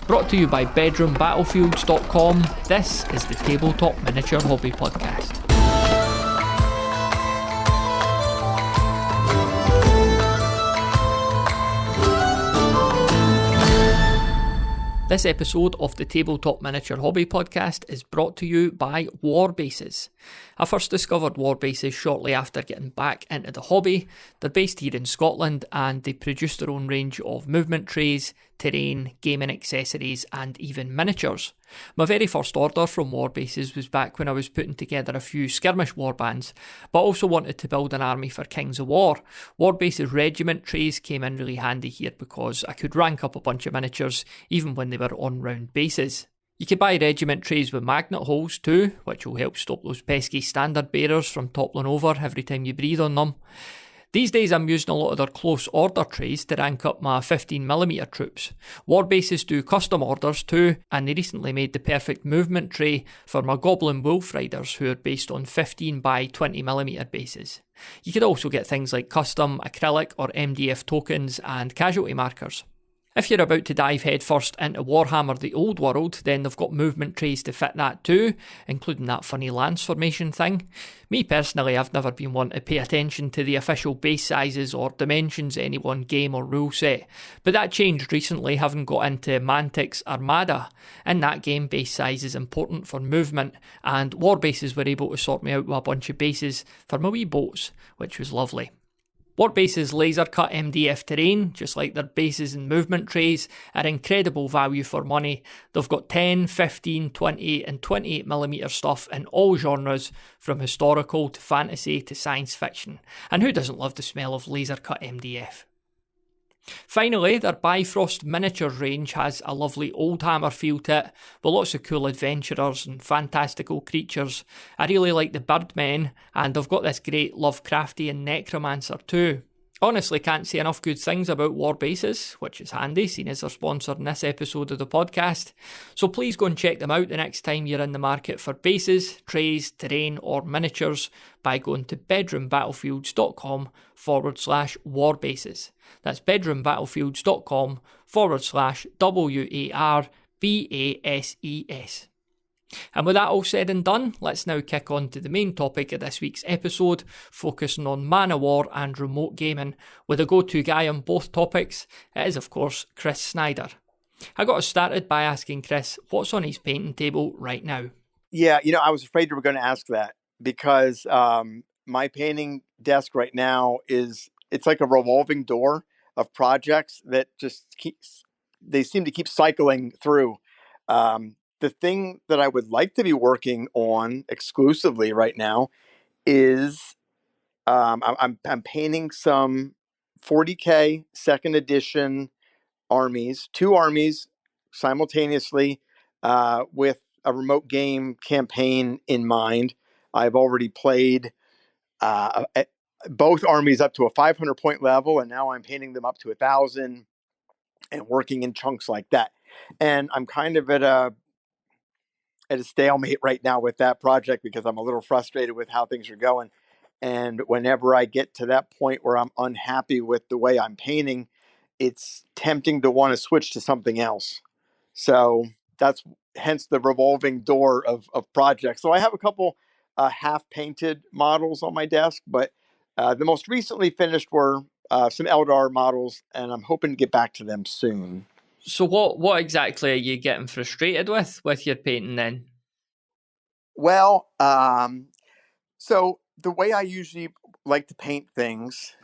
Brought to you by bedroombattlefields.com, this is the Tabletop Miniature Hobby Podcast. This episode of the Tabletop Miniature Hobby Podcast is brought to you by Warbases. I first discovered Warbases shortly after getting back into the hobby. They're based here in Scotland and they produce their own range of movement trays, terrain, gaming accessories and even miniatures. My very first order from Warbases was back when I was putting together a few skirmish warbands, but also wanted to build an army for Kings of War. Warbases regiment trays came in really handy here because I could rank up a bunch of miniatures even when they were on round bases. You can buy regiment trays with magnet holes too, which will help stop those pesky standard bearers from toppling over every time you breathe on them. These days I'm using a lot of their close order trays to rank up my 15mm troops. Warbases do custom orders too, and they recently made the perfect movement tray for my Goblin Wolf Riders who are based on 15 by 20mm bases. You could also get things like custom acrylic or MDF tokens and casualty markers. If you're about to dive headfirst into Warhammer the Old World, then they've got movement trays to fit that too, including that funny lance formation thing. Me personally, I've never been one to pay attention to the official base sizes or dimensions of any one game or rule set, but that changed recently having got into Mantic's Armada. In that game, base size is important for movement, and Warbases were able to sort me out with a bunch of bases for my wee boats, which was lovely. Warbases laser cut MDF terrain, just like their bases and movement trays, are incredible value for money. They've got 10, 15, 20 and 28mm stuff in all genres, from historical to fantasy to science fiction. And who doesn't love the smell of laser cut MDF? Finally, their Bifrost miniatures range has a lovely old hammer feel to it, with lots of cool adventurers and fantastical creatures. I really like the Birdmen, and they've got this great Lovecraftian necromancer too. Honestly, can't say enough good things about Warbases, which is handy, seeing as they're sponsoring this episode of the podcast. So please go and check them out the next time you're in the market for bases, trays, terrain or miniatures by going to bedroombattlefields.com/warbases. That's bedroombattlefields.com/WARBASES. And with that all said and done, let's now kick on to the main topic of this week's episode, focusing on Man of War and remote gaming, with a go-to guy on both topics. It is, of course, Chris Snyder. I got us started by asking Chris what's on his painting table right now. Yeah, I was afraid you were going to ask that because my painting desk right now it's like a revolving door of projects that they seem to keep cycling through. The thing that I would like to be working on exclusively right now is I'm painting some 40K second edition armies, 2 armies simultaneously with a remote game campaign in mind. I've already played both armies up to a 500 point level, and now I'm painting them up to 1,000 and working in chunks like that. And I'm kind of at a stalemate right now with that project because I'm a little frustrated with how things are going. And whenever I get to that point where I'm unhappy with the way I'm painting, it's tempting to want to switch to something else. So that's hence the revolving door of projects. So I have a couple half-painted models on my desk, but the most recently finished were some Eldar models, and I'm hoping to get back to them soon. So what exactly are you getting frustrated with your painting then? Well, so the way I usually like to paint things,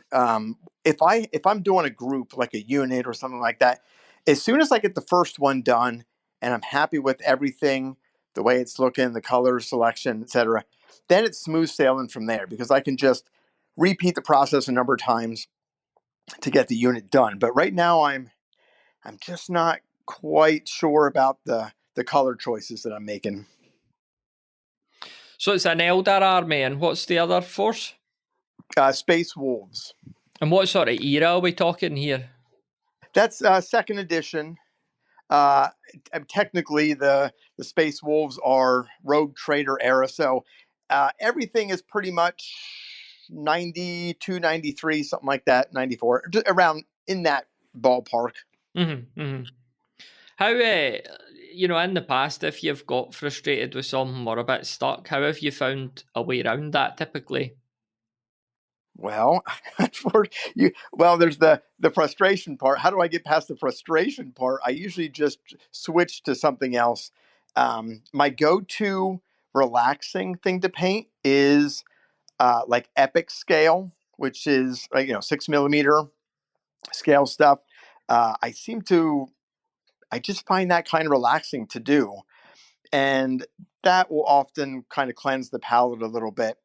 if I'm doing a group like a unit or something like that, as soon as I get the first one done and I'm happy with everything, the way it's looking, the color selection, etc., then it's smooth sailing from there because I can just repeat the process a number of times to get the unit done. But right now I'm just not quite sure about the color choices that I'm making. So it's an Eldar army, and what's the other force? Space Wolves. And what sort of era are we talking here? That's second edition. Technically, the Space Wolves are Rogue Trader era, so everything is pretty much 92, 93, something like that, 94, around in that ballpark. Mm-hmm, mm-hmm. How, in the past, if you've got frustrated with something or a bit stuck, how have you found a way around that typically? Well, there's the frustration part. How do I get past the frustration part? I usually just switch to something else. My go-to relaxing thing to paint is like epic scale, which is 6 millimeter scale stuff. I seem to, I just find that kind of relaxing to do, and that will often kind of cleanse the palette a little bit.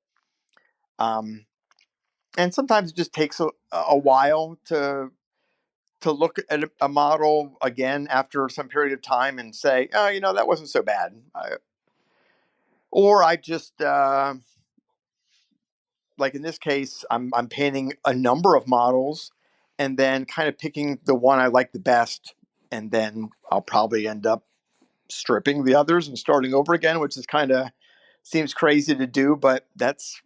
Um, and sometimes it just takes a while to look at a model again after some period of time and say, oh, that wasn't so bad. Or I just, like in this case, I'm painting a number of models and then kind of picking the one I like the best. And then I'll probably end up stripping the others and starting over again, which is kind of seems crazy to do, but that's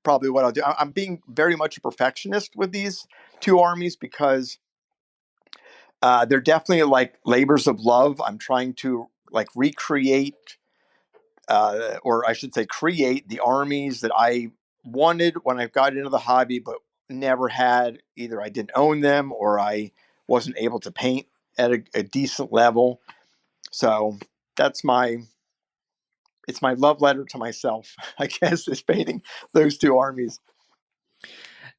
probably what I'll do. I'm being very much a perfectionist with these two armies because they're definitely like labors of love. I'm trying to like recreate, or I should say, create the armies that I wanted when I got into the hobby, but never had. Either I didn't own them or I wasn't able to paint at a decent level. So that's it's my love letter to myself, I guess, is painting those two armies.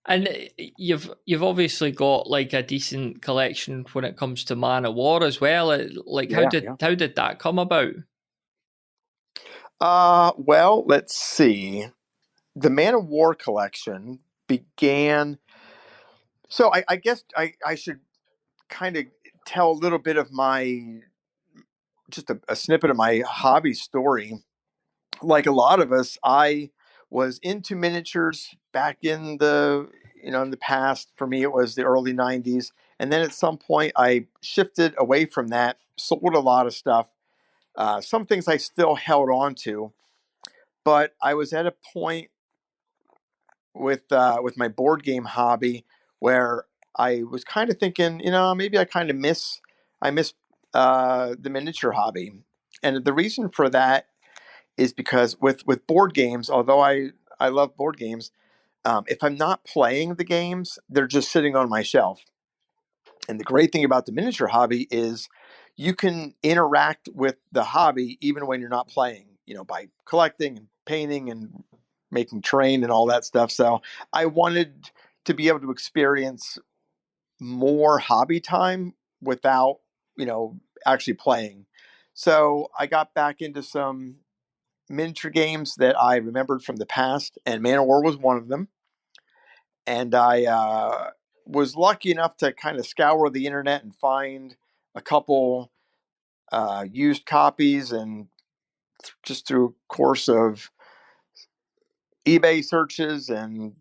And you've obviously got like a decent collection when it comes to Man of War as well. Like Yeah, yeah. how did that come about? Well, let's see. The Man of War collection began. So I guess I should kind of tell a little bit of my just a snippet of my hobby story. Like a lot of us, I was into miniatures back in in the past. For me, it was the early '90s, and then at some point, I shifted away from that. Sold a lot of stuff. Some things I still held on to, but I was at a point with my board game hobby where I was kind of thinking, maybe I miss the miniature hobby, and the reason for that is because with board games, although I love board games, if I'm not playing the games, they're just sitting on my shelf. And the great thing about the miniature hobby is you can interact with the hobby even when you're not playing, by collecting and painting and making terrain and all that stuff. So I wanted to be able to experience more hobby time without, actually playing. So I got back into some miniature games that I remembered from the past, and Man of War was one of them. And I was lucky enough to kind of scour the internet and find a couple used copies, and just through a course of eBay searches and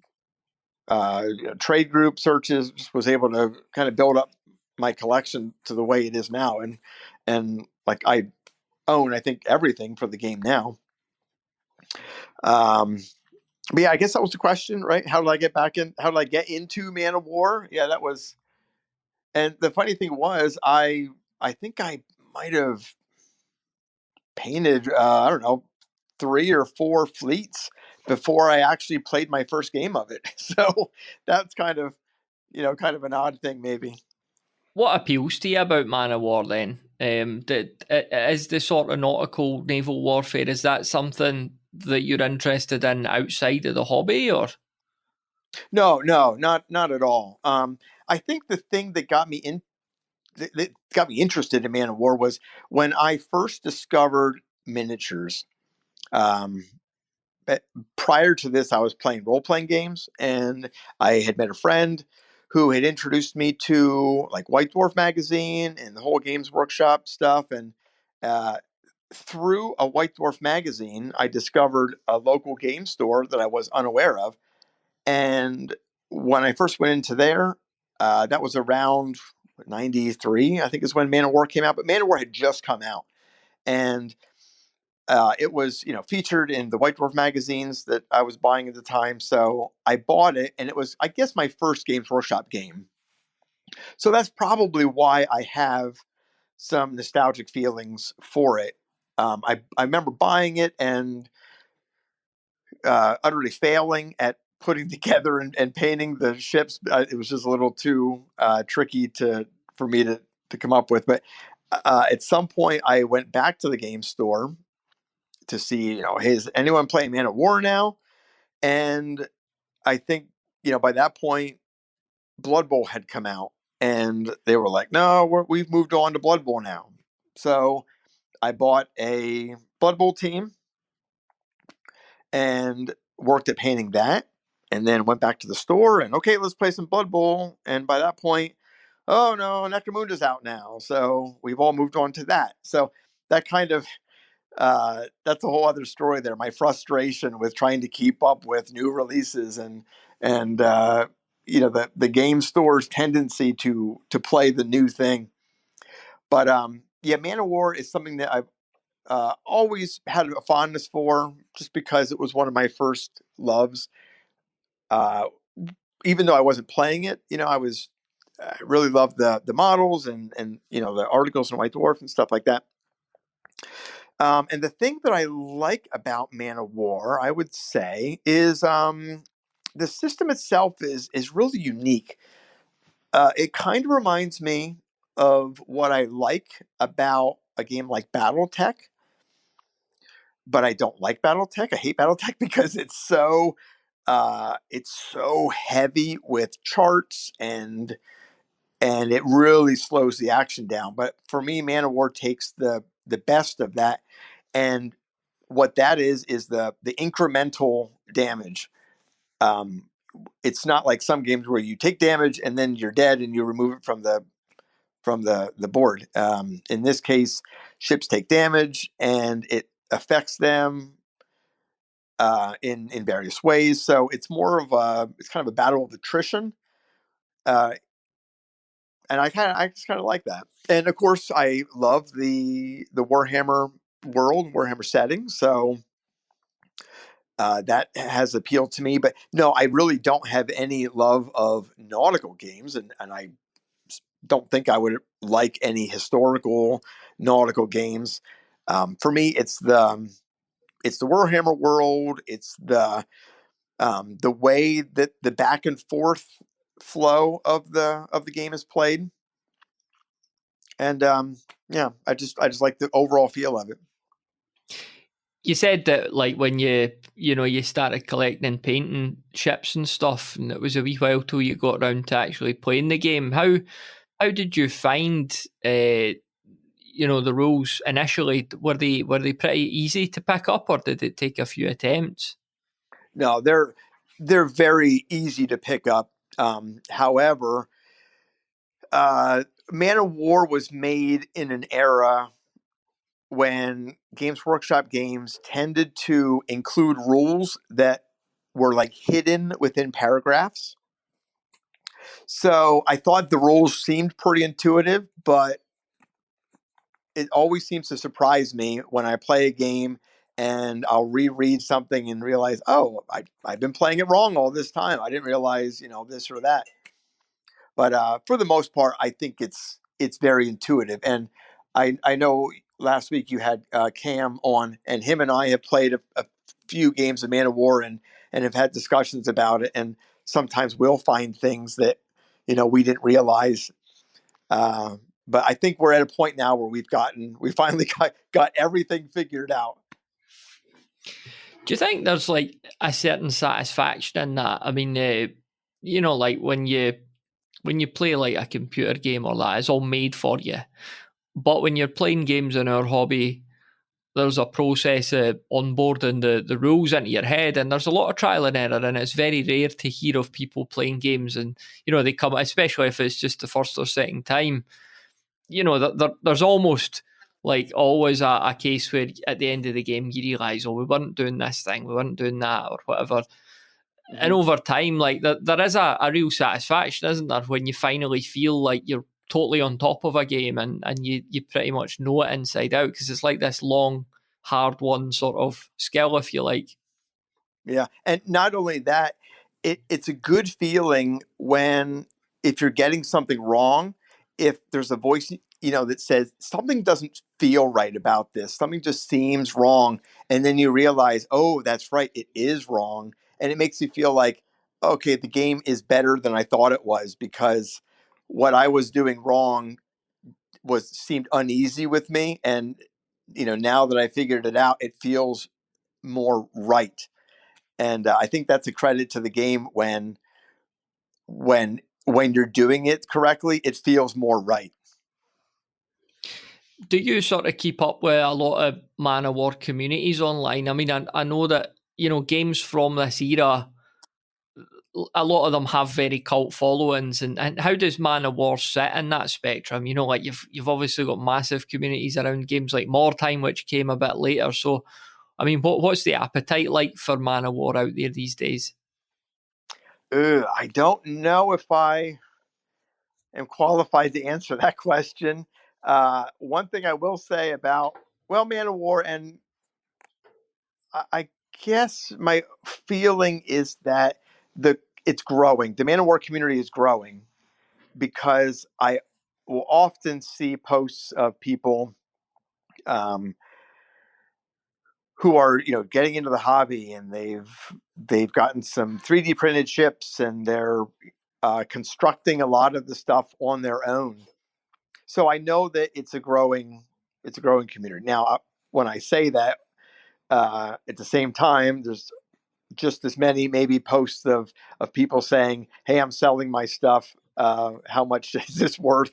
trade group searches, just was able to kind of build up my collection to the way it is now. And like I own, I think, everything for the game now. Um, but yeah, I guess that was the question, right? How did I get back in? How did I get into Man of War? Yeah, that was. And the funny thing was, I think I might have painted I don't know, 3 or 4 fleets before I actually played my first game of it. So that's kind of an odd thing, maybe. What appeals to you about Man of War then? Is the sort of nautical naval warfare, is that something that you're interested in outside of the hobby, or? No, no, not at all. I think the thing that that got me interested in Man of War was when I first discovered miniatures. Um, but prior to this, I was playing role playing games, and I had met a friend who had introduced me to like White Dwarf magazine and the whole Games Workshop stuff. And uh, through a White Dwarf magazine, I discovered a local game store that I was unaware of. And when I first went into there, that was around '93, I think, is when Man of War came out. But Man of War had just come out, and it was featured in the White Dwarf magazines that I was buying at the time. So I bought it, and it was, I guess, my first Games Workshop game. So that's probably why I have some nostalgic feelings for it. I remember buying it and utterly failing at putting together and painting the ships. It was just a little too tricky for me to come up with. But at some point, I went back to the game store to see, hey, is anyone playing Man of War now? And I think, by that point, Blood Bowl had come out, and they were like, no, we've moved on to Blood Bowl now. So I bought a Blood Bowl team and worked at painting that, and then went back to the store and, okay, let's play some Blood Bowl. And by that point, oh no, Necromunda's out now. So we've all moved on to that. So that kind of, that's a whole other story there. My frustration with trying to keep up with new releases and the game store's tendency to play the new thing. But yeah, Man of War is something that I've always had a fondness for, just because it was one of my first loves. Uh, Even though I wasn't playing it, I really loved the models and the articles in White Dwarf and stuff like that. And the thing that I like about Man of War, I would say, is the system itself is really unique. It kind of reminds me of what I like about a game like BattleTech, but I don't like BattleTech. I hate BattleTech because it's so heavy with charts and it really slows the action down. But for me, Man of War takes the best of that, and what that is the incremental damage. Um, it's not like some games where you take damage and then you're dead and you remove it from the board. In this case, ships take damage and it affects them in various ways. So it's it's kind of a battle of attrition, uh, and I just kind of like that. And of course, I love the Warhammer world, Warhammer setting. So that has appealed to me. But no, I really don't have any love of nautical games, and I don't think I would like any historical nautical games. For me, it's the Warhammer world. It's the way that the back and forth flow of the game is played, and yeah, I just like the overall feel of it. You said that like when you started collecting and painting ships and stuff, and it was a wee while till you got around to actually playing the game. How did you find the rules initially? Were they pretty easy to pick up, or did it take a few attempts? No, they're very easy to pick up. However, Man of War was made in an era when Games Workshop games tended to include rules that were like hidden within paragraphs. So I thought the rules seemed pretty intuitive, but it always seems to surprise me when I play a game and I'll reread something and realize, oh, I've been playing it wrong all this time. I didn't realize, this or that. But for the most part, I think it's very intuitive. And I know last week you had Cam on, and him and I have played a few games of Man of War and have had discussions about it. And sometimes we'll find things that we didn't realize. But I think we're at a point now where we finally got everything figured out. Do you think there's like a certain satisfaction in that? I mean, like when you play like a computer game or that, it's all made for you. But when you're playing games in our hobby, there's a process of onboarding the rules into your head, and there's a lot of trial and error, and it's very rare to hear of people playing games and they come, especially if it's just the first or second time. There's almost like always a case where at the end of the game you realise, oh, we weren't doing this thing, we weren't doing that, or whatever. And over time, like there is a real satisfaction, isn't there, when you finally feel like you're totally on top of a game and you pretty much know it inside out, because it's like this long, hard won sort of skill, if you like. Yeah. And not only that, it's a good feeling when, if you're getting something wrong, if there's a voice that says something doesn't feel right about this. Something just seems wrong. And then you realize, oh, that's right, it is wrong. And it makes you feel like, okay, the game is better than I thought it was, because what I was doing wrong seemed uneasy with me. And, now that I figured it out, it feels more right. And I think that's a credit to the game when you're doing it correctly, it feels more right. Do you sort of keep up with a lot of Man of War communities online? I mean, I know that, games from this era, a lot of them have very cult followings, and how does Man of War sit in that spectrum? Like you've obviously got massive communities around games like Mordheim, which came a bit later. So, I mean, what's the appetite like for Man of War out there these days? I don't know if I am qualified to answer that question. One thing I will say about Man of War, and I guess my feeling is that it's growing. The Man of War community is growing because I will often see posts of people who are getting into the hobby, and they've gotten some 3D printed ships, and they're constructing a lot of the stuff on their own. So I know that it's a growing community. Now, when I say that, at the same time, there's just as many maybe posts of people saying, "Hey, I'm selling my stuff. How much is this worth?"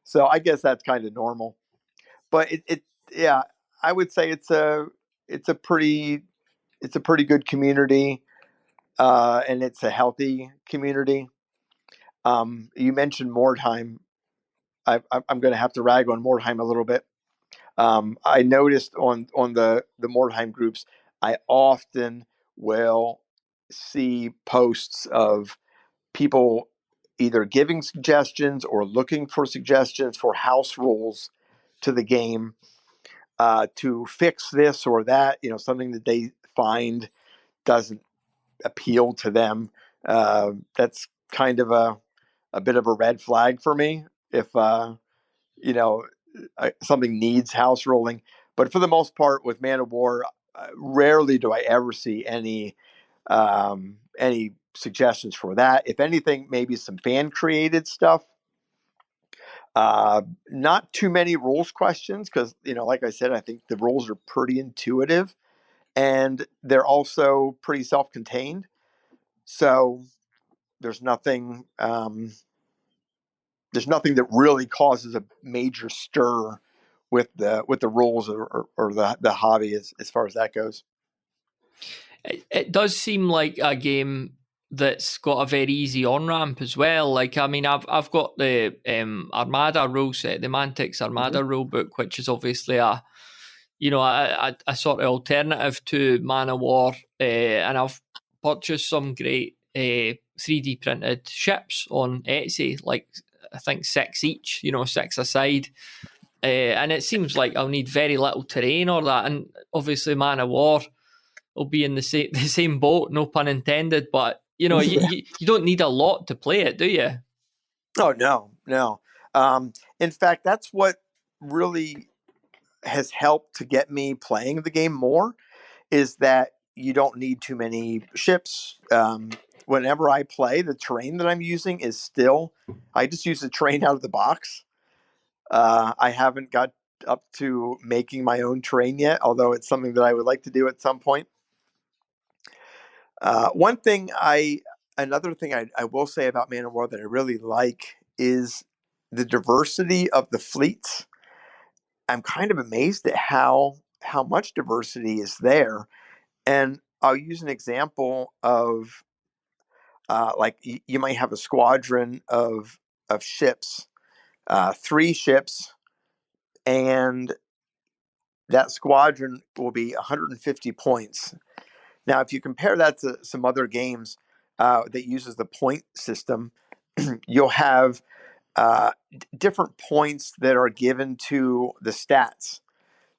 So I guess that's kind of normal. But yeah, I would say it's a pretty good community, and it's a healthy community. You mentioned Mordheim. I'm going to have to rag on Mordheim a little bit. I noticed on the Mordheim groups, I often will see posts of people either giving suggestions or looking for suggestions for house rules to the game, to fix this or that, something that they find doesn't appeal to them. That's kind of a bit of a red flag for me if you know something needs house rolling. But for the most part, with Man of War, rarely do I ever see any suggestions for that. If anything, maybe some fan created stuff. Not too many rules questions because, like I said, I think the rules are pretty intuitive, and they're also pretty self-contained. So there's nothing that really causes a major stir with the rules or the hobby as far as that goes. It does seem like a game that's got a very easy on ramp as well. Like, I mean, I've got the Armada rule set, the Mantix Armada rule book, which is obviously a sort of alternative to Man of War, and I've purchased some great 3D printed ships on Etsy, like I think 6 each, 6 a side. And it seems like I'll need very little terrain or that, and obviously Man of War will be in the same boat, no pun intended. But you don't need a lot to play it, do you? Oh no. In fact, that's what really has helped to get me playing the game more, is that you don't need too many ships. Whenever I play, the terrain that I'm using is still, I just use the terrain out of the box. I haven't got up to making my own terrain yet, although it's something that I would like to do at some point. Another thing I will say about Man of War that I really like is the diversity of the fleets. I'm kind of amazed at how much diversity is there. And I'll use an example of like you might have a squadron of ships, 3 ships, and that squadron will be 150 points. Now, if you compare that to some other games that uses the point system, you'll have different points that are given to the stats.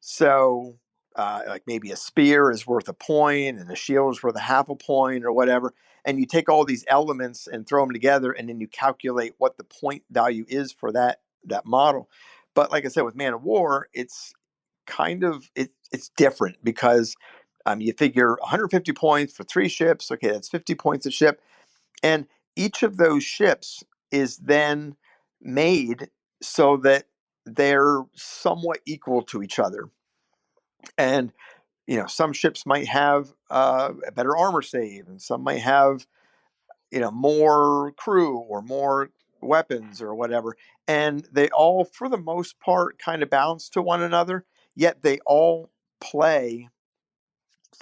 So, like maybe a spear is worth a point, and a shield is worth a half a point, or whatever. And you take all these elements and throw them together, and then you calculate what the point value is for that model. But like I said, with Man of War, it's kind of it's different because you figure 150 points for 3 ships. Okay, that's 50 points a ship, and each of those ships is then made so that they're somewhat equal to each other. And some ships might have a better armor save, and some might have more crew or more weapons or whatever. And they all, for the most part, kind of bounce to one another. Yet they all play,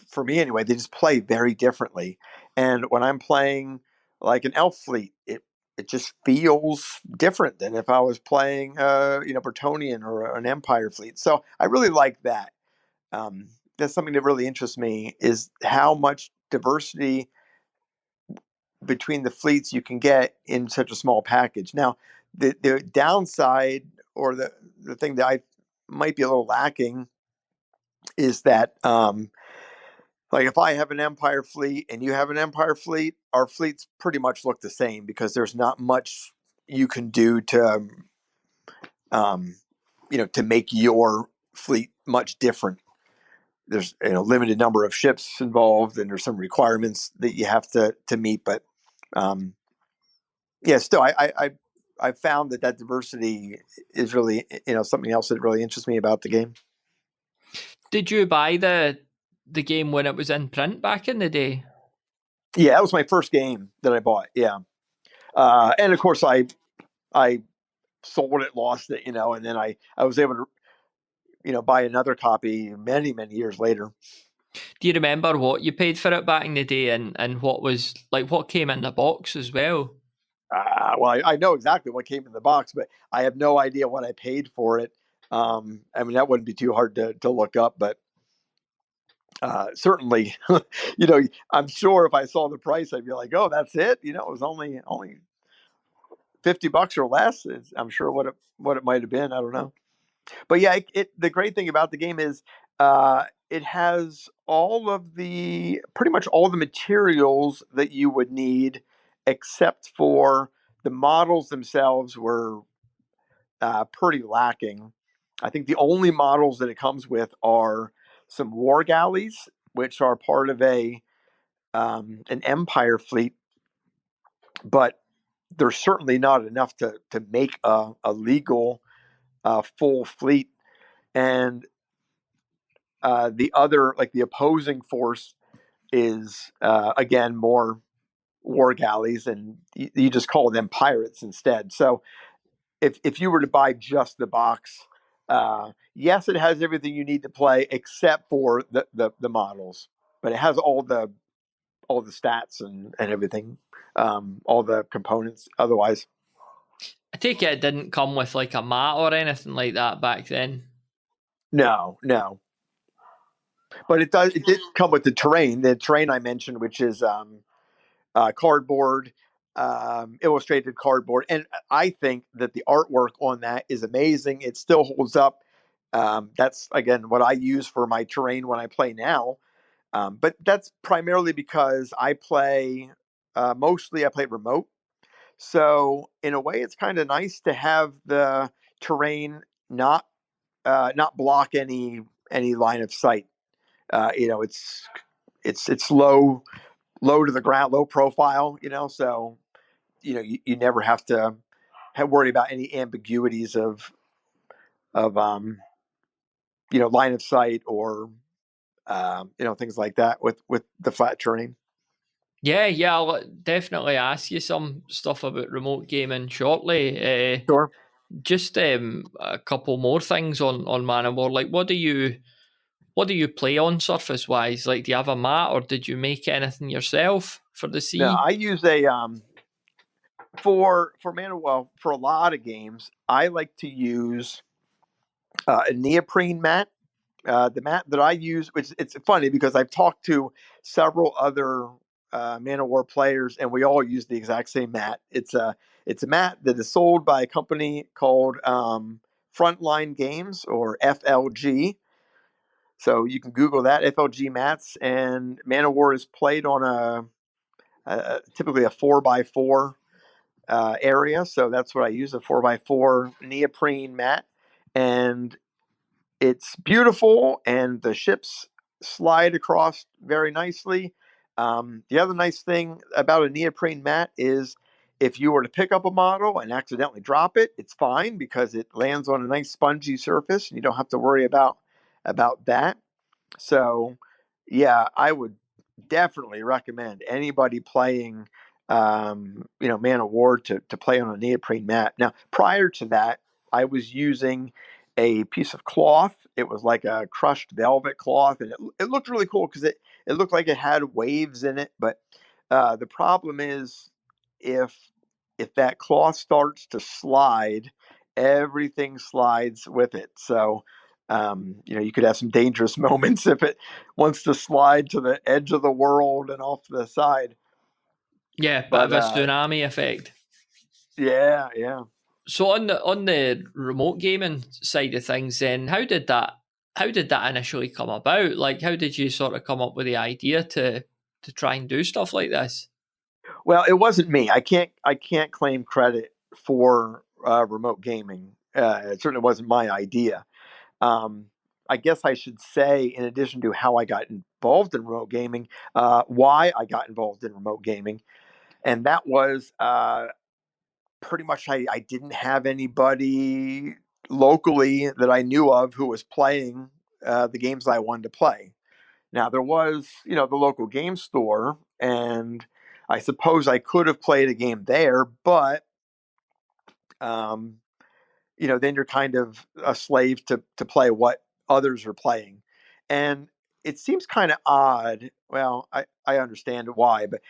for me anyway, they just play very differently. And when I'm playing like an elf fleet, it just feels different than if I was playing, Bretonian or an Empire fleet. So I really like that. That's something that really interests me, is how much diversity between the fleets you can get in such a small package. Now, the downside, or the thing that I might be a little lacking, is that like if I have an Empire fleet and you have an Empire fleet, our fleets pretty much look the same because there's not much you can do um, to make your fleet much different. There's limited number of ships involved, and there's some requirements that you have to meet. But um, yeah, still, I found that diversity is really something else that really interests me about the game. Did you buy the game when it was in print back in the day? Yeah, that was my first game that I bought. Yeah, and of course I sold it, lost it, and then I was able to buy another copy many years later. Do you remember what you paid for it back in the day, and what was like what came in the box as well? Well, I know exactly what came in the box, but I have no idea what I paid for it. I mean, that wouldn't be too hard to look up, but certainly, I'm sure if I saw the price, I'd be like, "Oh, that's it." It was only $50 or less. I'm sure what it might have been. I don't know, but yeah, the great thing about the game is it has pretty much all the materials that you would need, except for the models themselves were pretty lacking. I think the only models that it comes with are some war galleys, which are part of an Empire fleet, but they're certainly not enough to make a legal full fleet. And the other, like the opposing force, is again more war galleys, and you just call them pirates instead. So if you were to buy just the box, yes, it has everything you need to play except for the models, but it has all the stats and everything, all the components. Otherwise, I take it didn't come with like a mat or anything like that back then. no. But it does. It did come with the terrain. The terrain I mentioned, which is cardboard, illustrated cardboard, and I think that the artwork on that is amazing. It still holds up. That's again what I use for my terrain when I play now. But that's primarily because mostly I play remote. So in a way, it's kind of nice to have the terrain not block any line of sight. It's low to the ground, low profile. So you never have to worry about any ambiguities of line of sight or things like that with the flat terrain. Yeah, I'll definitely ask you some stuff about remote gaming shortly. Sure. Just a couple more things on Man of War. Like, what do you play on surface wise? Like, do you have a mat, or did you make anything yourself for the No, sea? I use a for Manuel, for a lot of games. I like to use a neoprene mat. The mat that I use, which it's funny because I've talked to several other Man of War players, and we all use the exact same mat. It's a mat that is sold by a company called Frontline Games, or FLG. So you can Google that, FLG mats, and Man of War is played on typically a 4x4 area. So that's what I use, a 4x4 neoprene mat. and it's beautiful, and the ships slide across very nicely. The other nice thing about a neoprene mat is if you were to pick up a model and accidentally drop it, it's fine because it lands on a nice spongy surface and you don't have to worry about that. So, yeah, I would definitely recommend anybody playing, Man of War to play on a neoprene mat. Now, prior to that, I was using a piece of cloth. It was like a crushed velvet cloth, and it looked really cool because it looked like it had waves in it. But the problem is if if that cloth starts to slide, everything slides with it. So you could have some dangerous moments if it wants to slide to the edge of the world and off the side. Yeah, bit of But a tsunami effect. yeah, yeah. So on the remote gaming side of things, then how did that initially come about? Like, how did you sort of come up with the idea to try and do stuff like this? Well, it wasn't me. I can't claim credit for remote gaming. It certainly wasn't my idea. Um, I guess I should say, in addition to how I got involved in remote gaming, why I got involved in remote gaming, and that was pretty much I didn't have anybody locally that I knew of who was playing the games I wanted to play. Now there was, the local game store, and I suppose I could have played a game there, but um, then you're kind of a slave to play what others are playing, and it seems kind of odd. Well, I understand why, but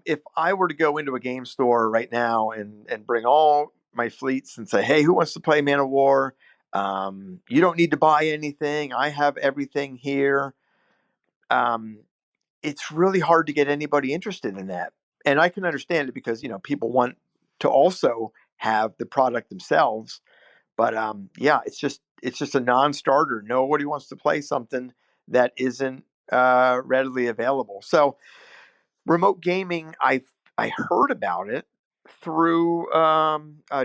if I were to go into a game store right now and bring all my fleets and say, "Hey, who wants to play Man of War? You don't need to buy anything. I have everything here." Um, it's really hard to get anybody interested in that, and I can understand it because people want to also have the product themselves. But yeah, it's just a non-starter. Nobody wants to play something that isn't readily available. So remote gaming, I heard about it through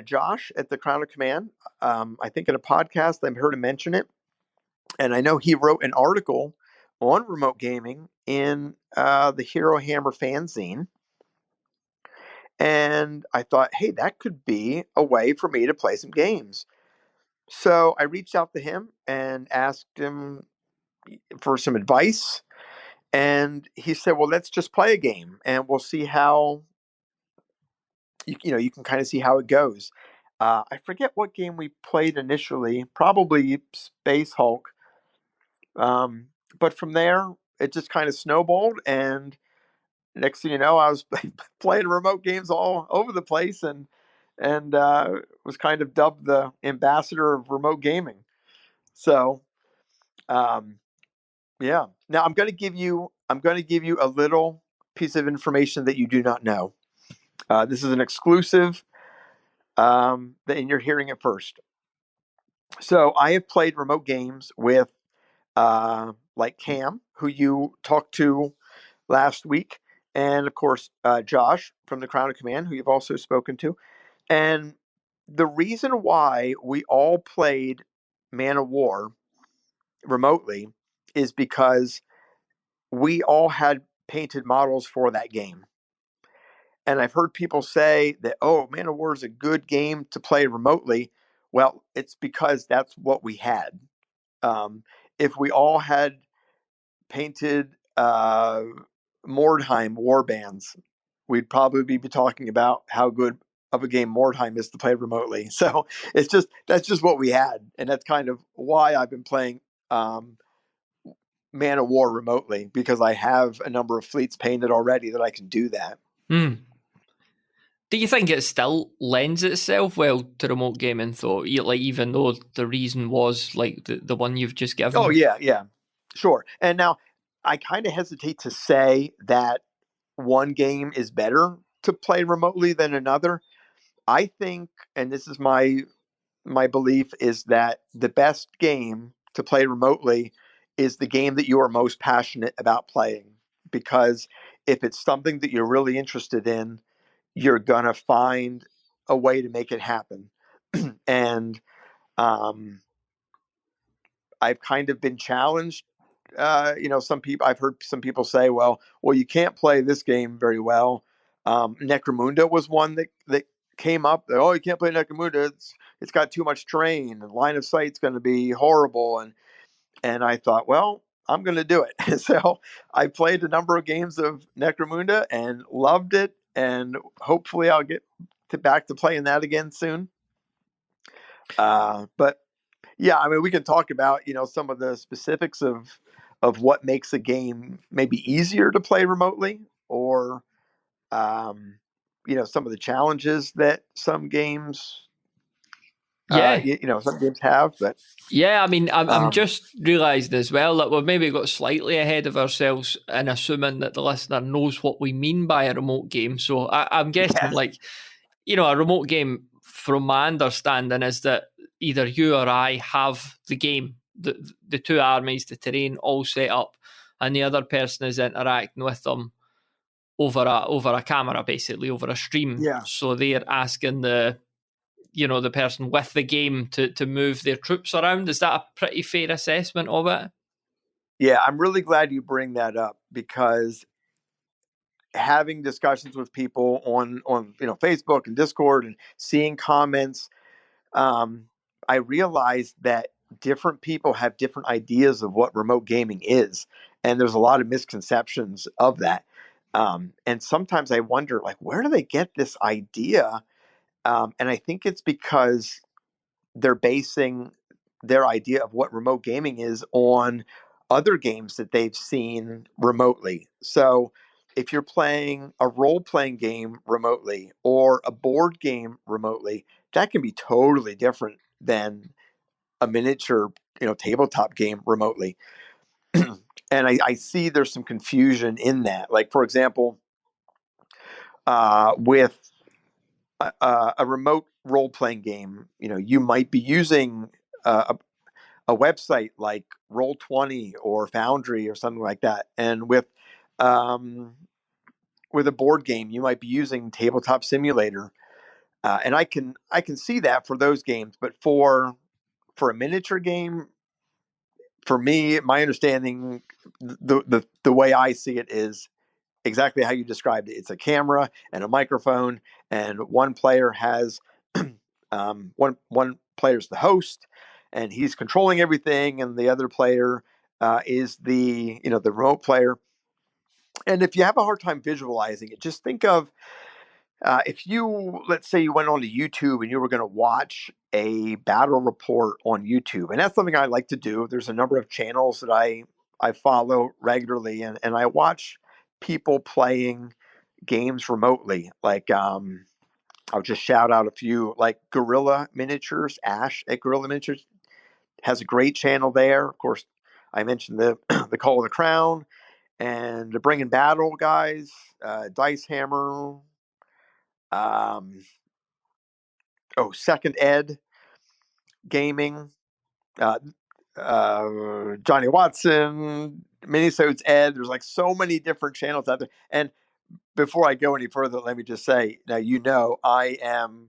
Josh at the Crown of Command. I think in a podcast I heard him mention it, and I know he wrote an article on remote gaming in the Hero Hammer fanzine. And I thought, hey, that could be a way for me to play some games. So I reached out to him and asked him for some advice. And he said, well, let's just play a game and we'll see how you can kind of see how it goes. I forget what game we played initially, probably Space Hulk. But from there, it just kind of snowballed, and next thing you know, I was playing remote games all over the place, and was kind of dubbed the ambassador of remote gaming. So, um, yeah. Now I'm going to give you a little piece of information that you do not know. This is an exclusive, and you're hearing it first. So I have played remote games with like Cam, who you talked to last week, and of course Josh from the Crown of Command, who you've also spoken to. And the reason why we all played Man of War remotely is because we all had painted models for that game. And I've heard people say that, oh, Man of War is a good game to play remotely. Well, it's because that's what we had. Um, if we all had painted Mordheim war bands, we'd probably be talking about how good of a game Mordheim is to play remotely. So that's just what we had, and that's kind of why I've been playing Man of War remotely, because I have a number of fleets painted already that I can do that. Hmm. Do you think it still lends itself well to remote gaming, though? Like, even though the reason was like the one you've just Oh given? yeah, yeah, sure. And now I kind of hesitate to say that one game is better to play remotely than another. I think, and this is my belief, is that the best game to play remotely is the game that you are most passionate about playing. Because if it's something that you're really interested in, you're gonna find a way to make it happen. And Um, I've kind of been challenged. I've heard some people say, well, you can't play this game very well. Necromunda was one that came up. Oh, you can't play Necromunda. It's got too much terrain. And line of sight's going to be horrible. And I thought, well, I'm going to do it. So I played a number of games of Necromunda and loved it. And hopefully I'll get back to playing that again soon. But yeah, I mean, we can talk about some of the specifics of what makes a game maybe easier to play remotely, or some of the challenges that some games Yeah. some games have. But Yeah, I mean, I'm um, just realising as well that we've maybe got slightly ahead of ourselves in assuming that the listener knows what we mean by a remote game. So I'm guessing, yes, like, a remote game, from my understanding, is that either you or I have the game, the two armies, the terrain all set up, and the other person is interacting with them over a camera, basically over a stream. yeah, So they're asking the person with the game to move their troops around. Is that a pretty fair assessment of it? yeah. I'm really glad you bring that up, because having discussions with people on Facebook and Discord and seeing comments, um, I realized that different people have different ideas of what remote gaming is, and there's a lot of misconceptions of that. And sometimes I wonder, like, where do they get this idea? And I think it's because they're basing their idea of what remote gaming is on other games that they've seen remotely. So if you're playing a role playing game remotely or a board game remotely, that can be totally different than a miniature, tabletop game remotely. And I see there's some confusion in that. Like, for example, with a remote role playing game, you might be using a website like Roll20 or Foundry or something like that. And um, with a board game, you might be using Tabletop Simulator, and I can see that for those games. But for a miniature game, for me, my understanding, the way I see it is exactly how you described it. It's a camera and a microphone, and one player has one player's the host, and he's controlling everything, and the other player is the remote player. And if you have a hard time visualizing it, just think of if you, let's say, you went onto YouTube and you were going to watch a battle report on YouTube, and that's something I like to do. There's a number of channels that I follow regularly, and I watch people playing games remotely. Like, I'll just shout out a few, like Gorilla Miniatures. Ash at Gorilla Miniatures has a great channel there. Of course, I mentioned the the Call of the Crown and the Bring in Battle guys, Dice Hammer. Um, Second Ed Gaming, uh, Johnny Watson, Minisodes Ed. There's like so many different channels out there. And before I go any further, let me just say, now I am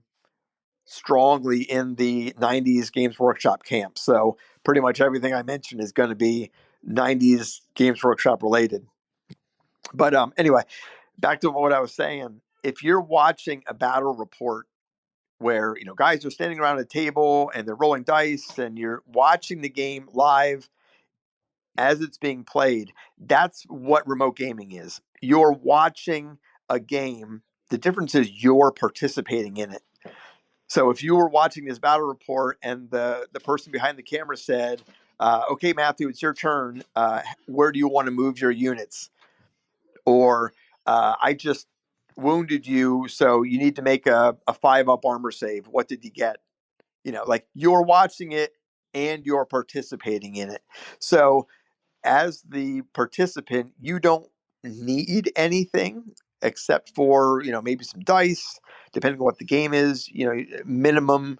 strongly in the 90s Games Workshop camp. So pretty much everything I mentioned is going to be 90s Games Workshop related. But anyway, back to what I was saying. If you're watching a battle report where guys are standing around a table and they're rolling dice and you're watching the game live as it's being played, that's what remote gaming is. You're watching a game. The difference is you're participating in it. So if you were watching this battle report and the person behind the camera said, okay, Matthew, it's your turn. Where do you want to move your units? Or I just wounded you, so you need to make a 5-up armor save. What did you get? Like, you're watching it and you're participating in it. So as the participant, you don't need anything except for, maybe some dice, depending on what the game is, minimum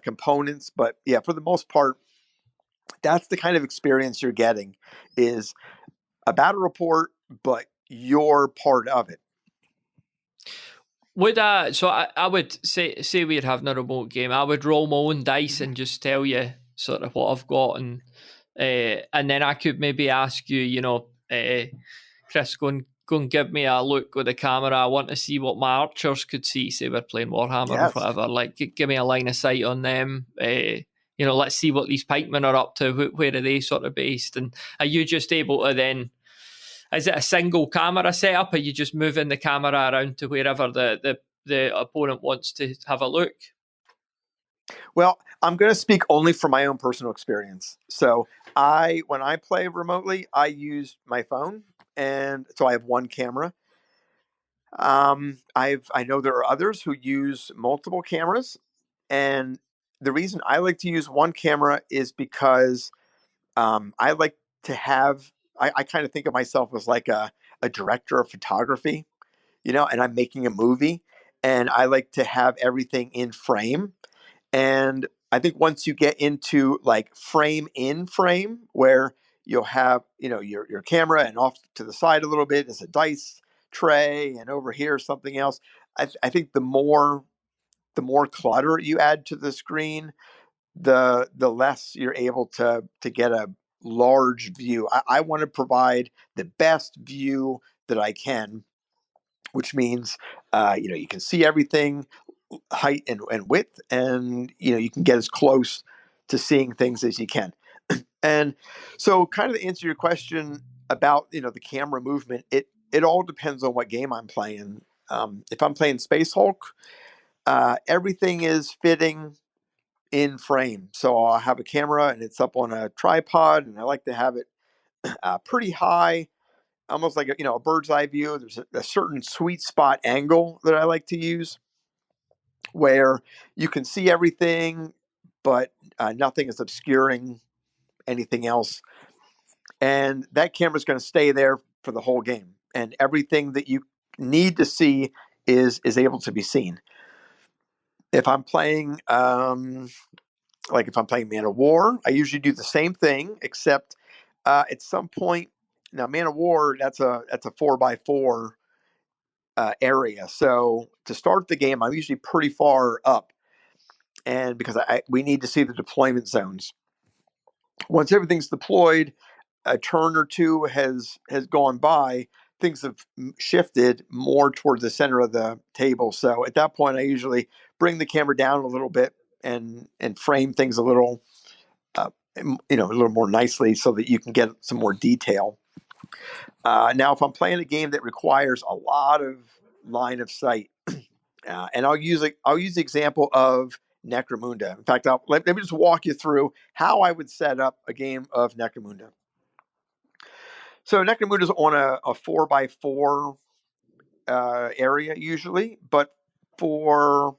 components. But yeah, for the most part, that's the kind of experience you're getting, is a battle report, but you're part of it. Would I would say we're having a remote game. I would roll my own dice and just tell you sort of what I've got, and then I could maybe ask you, Chris, go and give me a look with the camera. I want to see what my archers could see. Say we're playing Warhammer or Yes. whatever. Like, give me a line of sight on them. Let's see what these pikemen are up to. Where are they sort of based? And are you just able to then? Is it a single camera setup? Are you just moving the camera around to wherever the opponent wants to have a look? Well, I'm going to speak only from my own personal experience. So when I play remotely, I use my phone, and so I have one camera. I know there are others who use multiple cameras, and the reason I like to use one camera is because I like to have. I kind of think of myself as like a director of photography, and I'm making a movie, and I like to have everything in frame. And I think once you get into like frame in frame, where you'll have, your camera, and off to the side a little bit is a dice tray, and over here something else. I think the more clutter you add to the screen, the less you're able to get a large view. I want to provide the best view that I can, which means you can see everything, height and width, and you can get as close to seeing things as you can. And so, kind of to answer your question about the camera movement, it all depends on what game I'm playing. If I'm playing Space Hulk, everything is fitting in frame. So I'll have a camera and it's up on a tripod, and I like to have it pretty high, almost like a bird's eye view. There's a certain sweet spot angle that I like to use, where you can see everything, but nothing is obscuring anything else. And that camera is going to stay there for the whole game, and everything that you need to see is able to be seen. If I'm playing, if I'm playing Man of War, I usually do the same thing, except at some point, now Man of War, that's a 4x4 area. So to start the game, I'm usually pretty far up, and because we need to see the deployment zones. Once everything's deployed, a turn or two has gone by, things have shifted more towards the center of the table. So at that point, I usually bring the camera down a little bit and frame things a little, a little more nicely, so that you can get some more detail. Now, if I'm playing a game that requires a lot of line of sight, and I'll use the example of Necromunda. In fact, let me just walk you through how I would set up a game of Necromunda. So Necromunda is on a 4x4 area usually, but for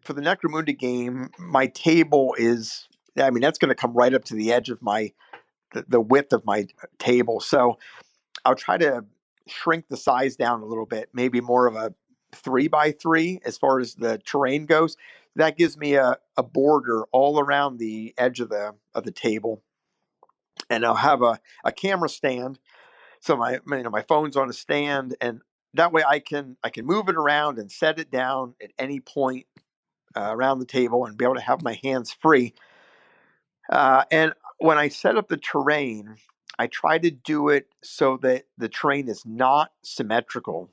the Necromunda game, my table is, that's going to come right up to the edge of the width of my table. So I'll try to shrink the size down a little bit, maybe more of a 3x3 as far as the terrain goes. That gives me a border all around the edge of the table, and I'll have a camera stand. So my phone's on a stand, and that way I can move it around and set it down at any point around the table, and be able to have my hands free. And when I set up the terrain, I try to do it so that the terrain is not symmetrical,